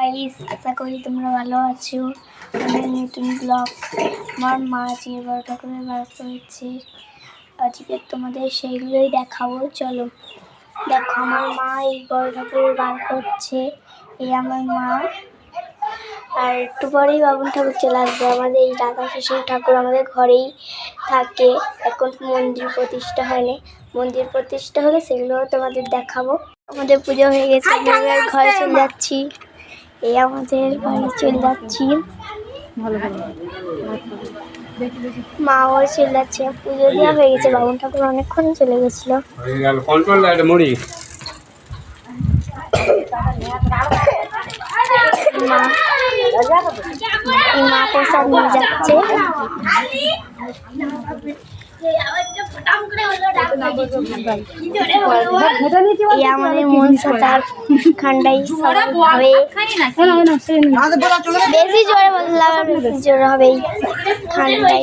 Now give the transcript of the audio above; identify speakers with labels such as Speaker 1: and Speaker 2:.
Speaker 1: Guys, আশা করি তোমরা ভালো আছো। আমাদের নতুন ব্লগ। আমার মা আজকে বড়টা করে বার করেছে, আজকে তোমাদের সেইগুলোই দেখাবো। চলো দেখো, আমার মা এই বড়টা করে বার করছে। এই আমার মা। আর একটু পরেই বাবুল ঠাকুর চলে আসবে। আমাদের এই রাধা কৃষ্ণ ঠাকুর আমাদের ঘরেই থাকে, এখন মন্দির প্রতিষ্ঠা হয়নি। মন্দির প্রতিষ্ঠা হলে সেগুলো তোমাদের দেখাবো। আমাদের পুজো হয়ে গেছে, আমরা ঘরে চলে যাচ্ছি। এই আমাদের বাড়ি চলে যাচ্ছি। মাও চলে যাচ্ছে, পুজো দেওয়া হয়ে গেছে। বাবুল ঠাকুর অনেকক্ষণ চলে গেছিল। মা প্রসাদ নিয়ে যাচ্ছে। আমাদের মনসা তার ঠান্ডাই হবে, বেশি জোরে বললাম, বেশি জোরে হবে ঠান্ডাই।